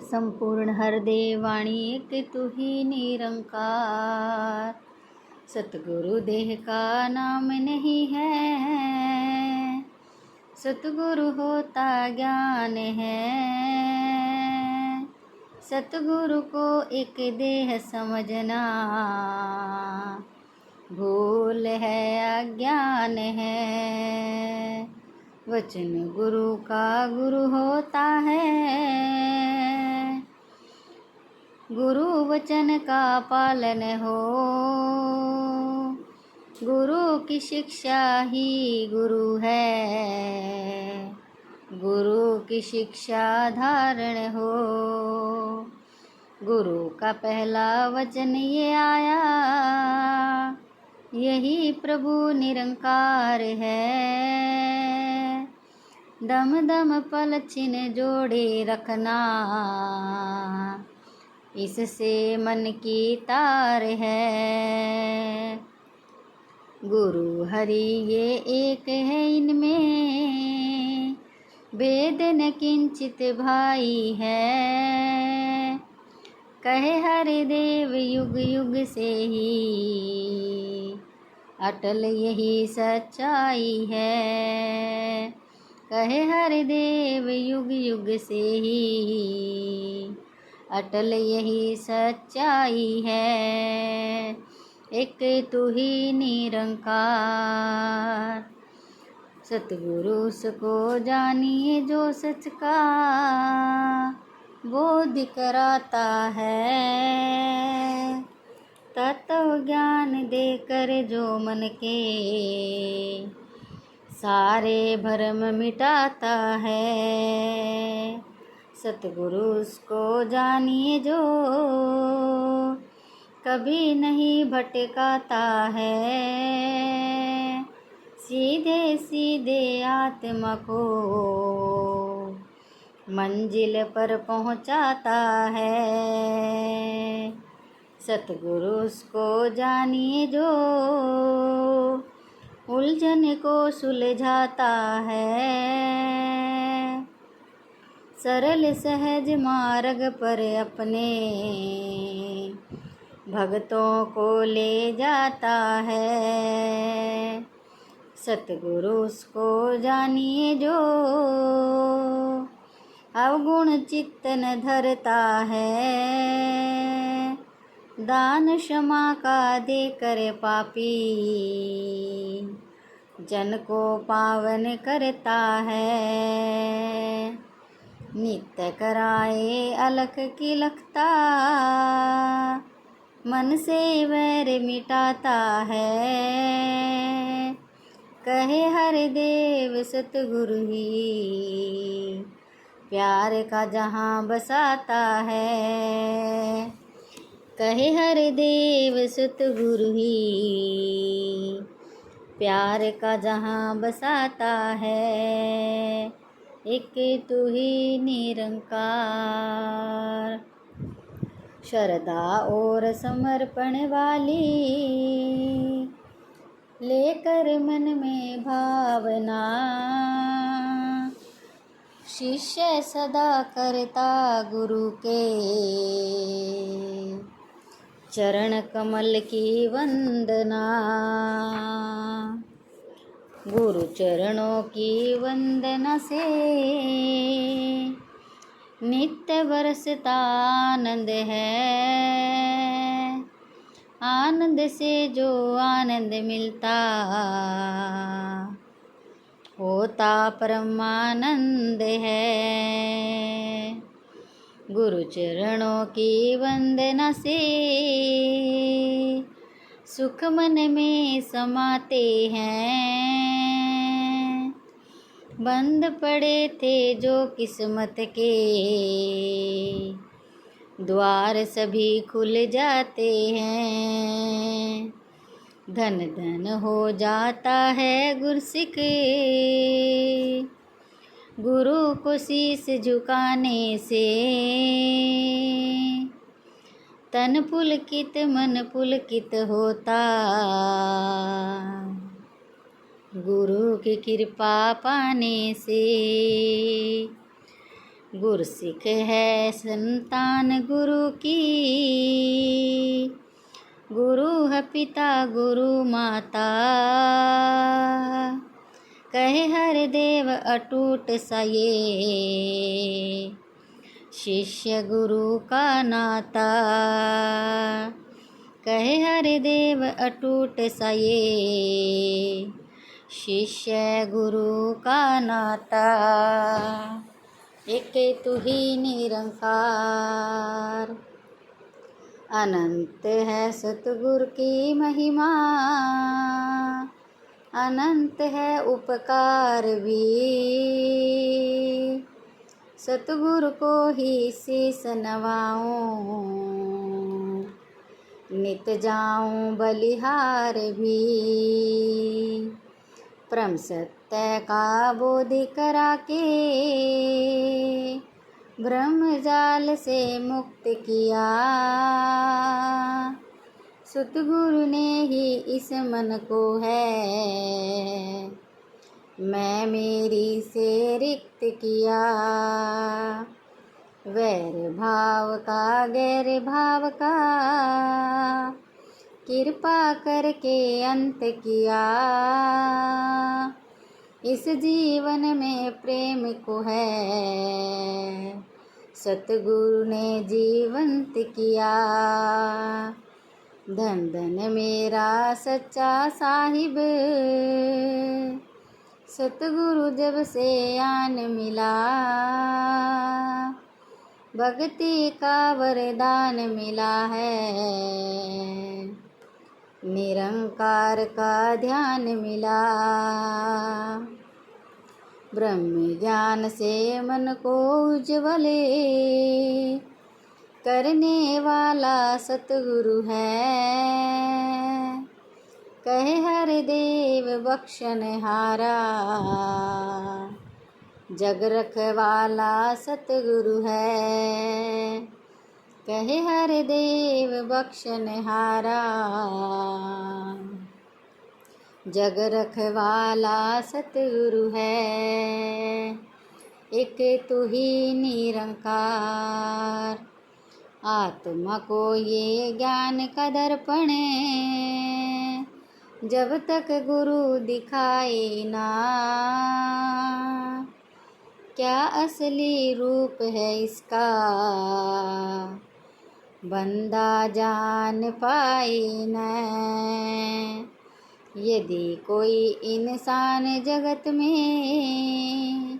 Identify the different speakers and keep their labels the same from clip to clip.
Speaker 1: संपूर्ण हृदय वाणी एक तू ही निरंकार। सतगुरु देह का नाम नहीं है, सतगुरु होता ज्ञान है। सतगुरु को एक देह समझना भूल है, अज्ञान है। वचन गुरु का गुरु होता है, गुरु वचन का पालन हो। गुरु की शिक्षा ही गुरु है, गुरु की शिक्षा धारण हो। गुरु का पहला वचन ये आया, यही प्रभु निरंकार है। दम दम पल छिन जोड़े रखना, इससे मन की तार है। गुरु हरि ये एक है, इनमें भेद न किंचित भाई है। कहे हरिदेव युग युग से ही, अटल यही सच्चाई है। कहे हरिदेव युग युग से ही, अटल यही सच्चाई है। एक तू ही निरंकार। सतगुरु उसको जानिए जो सच का बोध कराता है। तत्व ज्ञान देकर जो मन के सारे भरम मिटाता है। सतगुरु उसको जानिए जो कभी नहीं भटकाता है। सीधे सीधे आत्मा को मंजिल पर पहुंचाता है। सतगुरु उसको जानिए जो उलझन को सुलझाता है। सरल सहज मार्ग पर अपने भक्तों को ले जाता है। सतगुरु उसको जानिए जो अवगुण चित्त न धरता है। दान क्षमा का देकर पापी जन को पावन करता है। नित्य कराए अलख की लखता, मन से वैर मिटाता है। कहे हरिदेव सतगुरु ही, प्यार का जहाँ बसाता है। कहे हरिदेव सतगुरु ही, प्यार का जहाँ बसाता है। एक तू ही निरंकार। श्रद्धा और समर्पण वाली लेकर मन में भावना, शिष्य सदा करता गुरु के चरण कमल की वंदना। गुरु चरणों की वंदना से नित्य बरसता आनंद है। आनंद से जो आनंद मिलता, होता परमानंद है। गुरु चरणों की वंदना से सुख मन में समाते हैं। बंद पड़े थे जो किस्मत के, द्वार सभी खुल जाते हैं। धन धन हो जाता है गुरसिक, गुरु को शीस झुकाने से। तन पुलकित मन पुलकित होता, गुरु की कृपा पाने से। गुरसिख है संतान गुरु की, गुरु है पिता गुरु माता। कहे हर देव अटूट सा ये, शिष्य गुरु का नाता। कहे हर देव अटूट सा ये, शिष्य गुरु का नाता। एक तू ही निरंकार, अनंत है सतगुरु की महिमा, अनंत है उपकार भी। सतगुरु को ही शीस नवाऊं, नित जाऊं बलिहार भी। परम सत्य का बोध करा के, ब्रह्म जाल से मुक्त किया। सतगुरु ने ही इस मन को है, मैं मेरी से रिक्त किया। वैर भाव का गैर भाव का, कृपा करके अंत किया। इस जीवन में प्रेम को है, सतगुरु ने जीवंत किया। धन धन मेरा सच्चा साहिब, सतगुरु जब से आन मिला। भक्ति का वरदान मिला है, निरंकार का ध्यान मिला। ब्रह्म ज्ञान से मन को उज्ज्वले, करने वाला सतगुरु है। कहे हर देव बख्शनहारा, जग रखवाला सतगुरु है। कहे हर देव बख्शनहारा, जग रखवाला सतगुरु है। एक तू ही निरंकार, आत्मा को ये ज्ञान का दर्पण, जब तक गुरु दिखाए ना, क्या असली रूप है इसका, बंदा जान पाए न। यदि कोई इंसान जगत में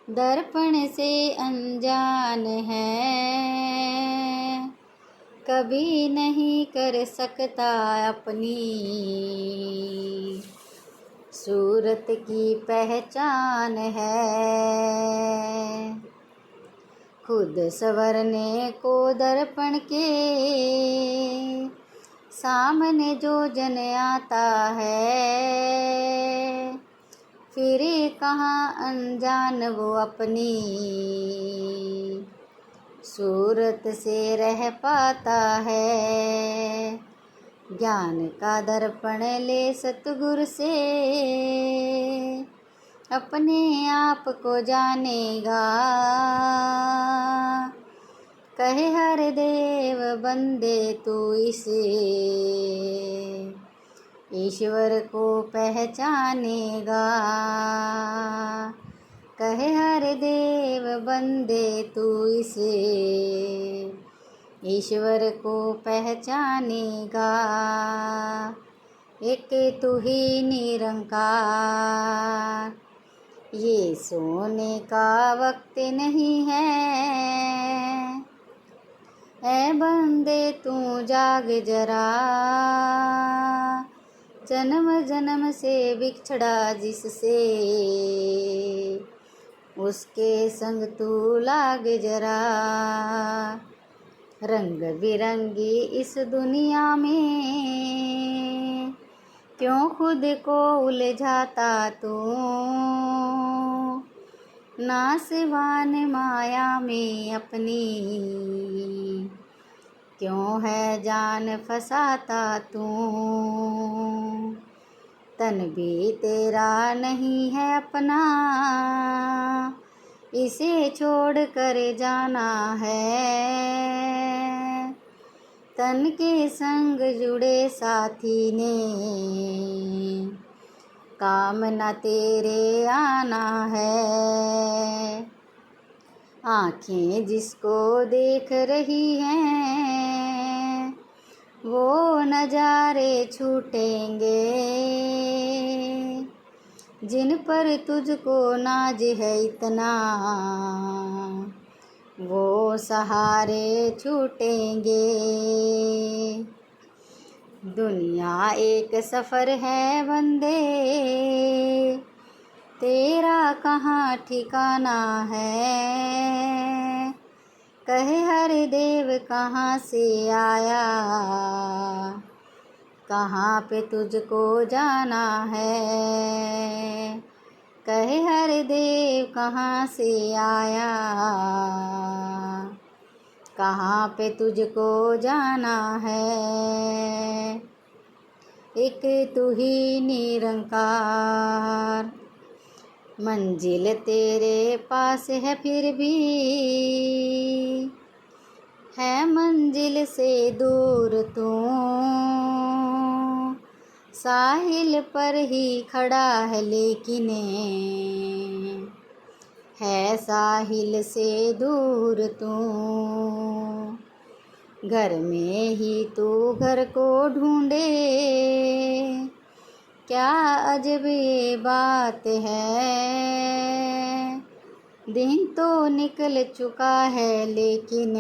Speaker 1: दर्पण से अनजान है, कभी नहीं कर सकता अपनी सूरत की पहचान है। खुद संवरने को दर्पण के सामने जो जन आता है, फिर कहाँ अनजान वो अपनी सूरत से रह पाता है। ज्ञान का दर्पण ले सतगुरु से, अपने आप को जानेगा। कहे हर देव बंदे तू इसे, ईश्वर को पहचानेगा। कहे हर देव बंदे तू इसे, ईश्वर को पहचानेगा। एक तू ही निरंकार, ये सोने का वक्त नहीं है। ऐ बंदे तू जाग जरा, जन्म जन्म से बिछड़ा जिससे, उसके संग तू लाग जरा। रंग बिरंगी इस दुनिया में, क्यों खुद को उलझाता तू, नासवान माया में अपनी, क्यों है जान फसाता तू। तन भी तेरा नहीं है अपना, इसे छोड़ कर जाना है। तन के संग जुड़े साथी ने काम न तेरे आना है। आँखें जिसको देख रही हैं वो नज़ारे छूटेंगे। जिन पर तुझको नाज है इतना वो सहारे छूटेंगे। दुनिया एक सफ़र है बंदे, तेरा कहाँ ठिकाना है। कहे हर देव कहाँ से आया, कहाँ पे तुझको जाना है। कहे हर देव कहाँ से आया, कहाँ पे तुझको जाना है। एक तू ही निरंकार, मंजिल तेरे पास है फिर भी है मंजिल से दूर तू। साहिल पर ही खड़ा है लेकिन है साहिल से दूर तू। घर में ही तू घर को ढूंढे, क्या अजब ये बात है। दिन तो निकल चुका है लेकिन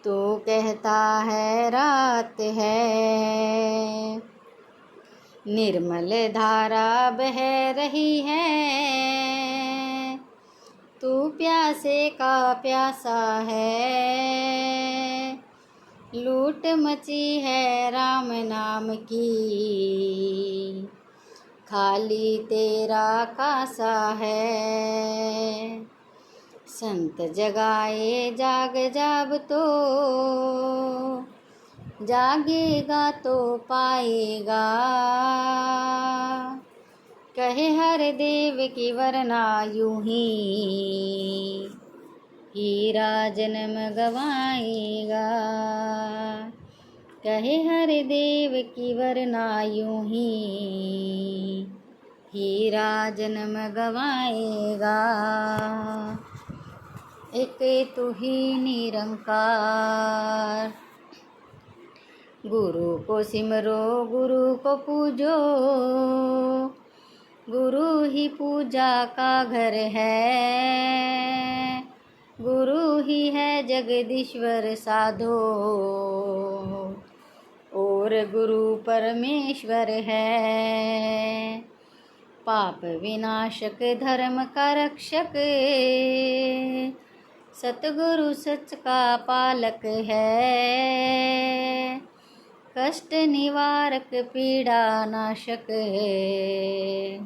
Speaker 1: तो कहता है रात है। निर्मल धारा बह रही है, तू प्यासे का प्यासा है। लूट मची है राम नाम की, खाली तेरा कासा है। संत जगाए जाग जाब तो जागेगा तो पाएगा। कहे हर देव की वरना यूं ही हीरा जन्म गवाएगा। कहे हर देव की वरना यूं ही हीरा जन्म गवाएगा। एक तू ही निरंकार, गुरु को सिमरो गुरु को पूजो, गुरु ही पूजा का घर है। गुरु ही है जगदीश्वर साधो, और गुरु परमेश्वर है। पाप विनाशक धर्म का रक्षक, सतगुरु सच का पालक है। कष्ट निवारक पीड़ा नाशक है,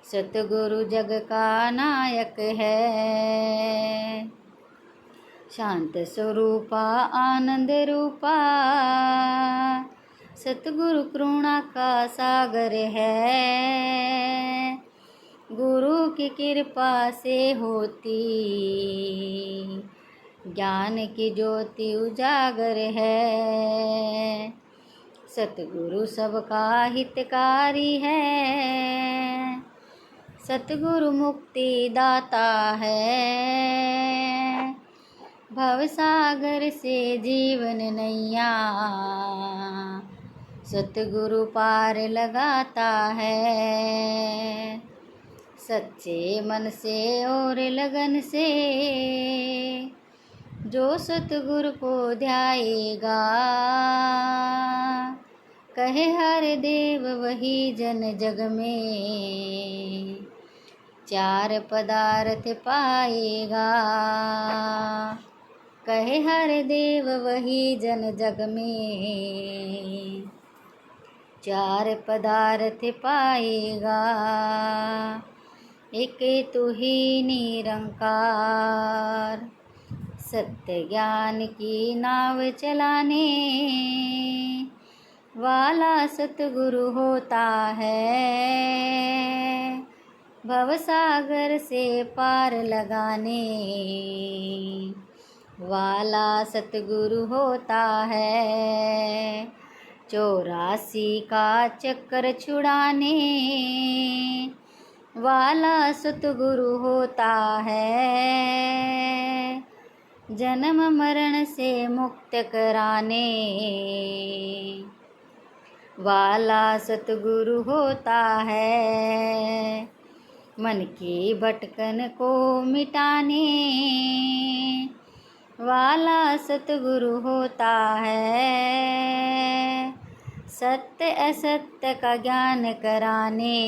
Speaker 1: सतगुरु जग का नायक है। शांत स्वरूपा आनंद रूपा, सतगुरु करुणा का सागर है। गुरु की कृपा से होती ज्ञान की ज्योति उजागर है। सतगुरु सबका हितकारी है, सतगुरु मुक्ति दाता है। भवसागर से जीवन नैया, सतगुरु पार लगाता है। सच्चे मन से और लगन से जो सतगुरु को ध्याएगा, कहे हर देव वही जन जग में चार पदार्थ पाएगा। कहे हर देव वही जन जग में चार पदार्थ पाएगा। एक तू ही निरंकार, सत्य ज्ञान की नाव चलाने वाला सतगुरु होता है। भवसागर से पार लगाने वाला सतगुरु होता है। 84 का चक्कर छुड़ाने वाला सतगुरु होता है। जन्म मरण से मुक्त कराने वाला सतगुरु होता है। मन की भटकन को मिटाने वाला सतगुरु होता है। सत्य असत्य का ज्ञान कराने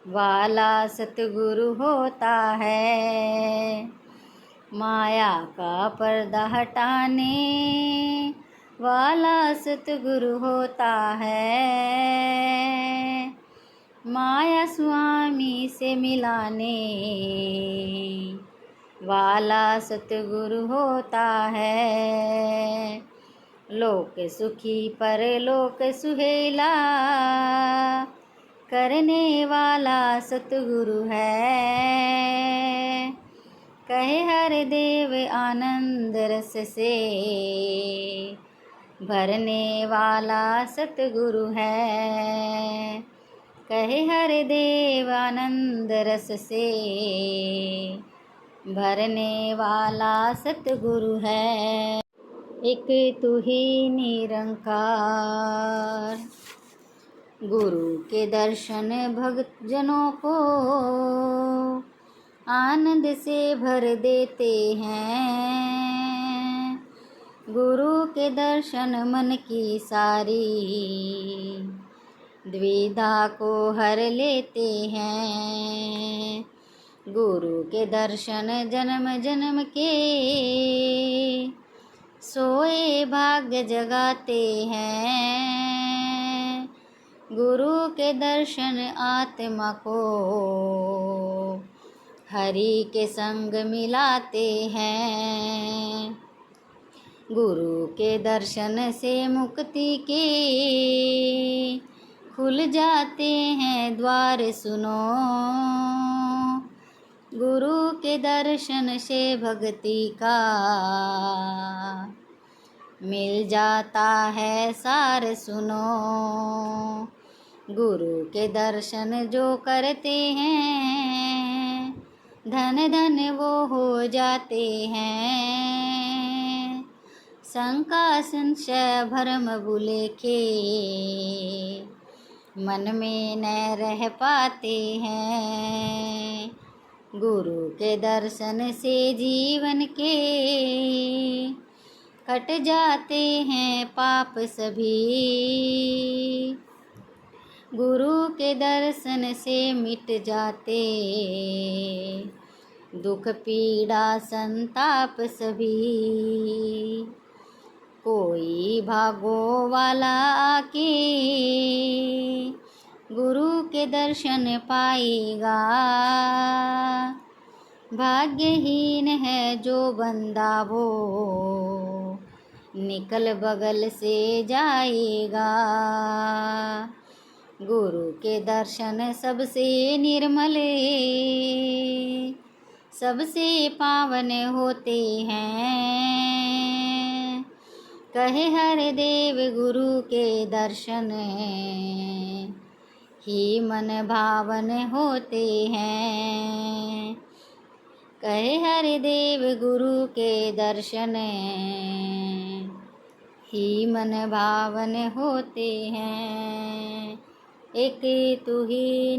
Speaker 1: वाला सतगुरु होता है। माया का पर्दा हटाने वाला सतगुरु होता है। माया स्वामी से मिलाने वाला सतगुरु होता है। लोक सुखी परलोक सुहेला करने वाला सतगुरु है। कहे हर देव आनंद रस से भरने वाला सतगुरु है। कहे हर देव आनंद रस से भरने वाला सतगुरु है। एक तू ही निरंकार। गुरु के दर्शन भक्त जनों को आनंद से भर देते हैं। गुरु के दर्शन मन की सारी द्विधा को हर लेते हैं। गुरु के दर्शन जन्म जन्म के सोए भाग्य जगाते हैं। गुरु के दर्शन आत्मा को हरि के संग मिलाते हैं। गुरु के दर्शन से मुक्ति के खुल जाते हैं द्वार सुनो। गुरु के दर्शन से भक्ति का मिल जाता है सार सुनो। गुरु के दर्शन जो करते हैं धन धन वो हो जाते हैं। शंका संशय भरम भूले के मन में न रह पाते हैं। गुरु के दर्शन से जीवन के कट जाते हैं पाप सभी। गुरु के दर्शन से मिट जाते दुख पीड़ा संताप सभी। कोई भागो वाला आके गुरु के दर्शन पाएगा। भाग्यहीन है जो बंदा वो निकल बगल से जाएगा। गुरु के दर्शन सबसे निर्मल सबसे पावन होते हैं। कहे हर देव गुरु के दर्शन ही मन भावन होते हैं। कहे हर देव गुरु के दर्शन ही मन भावन होते हैं। एक तू ही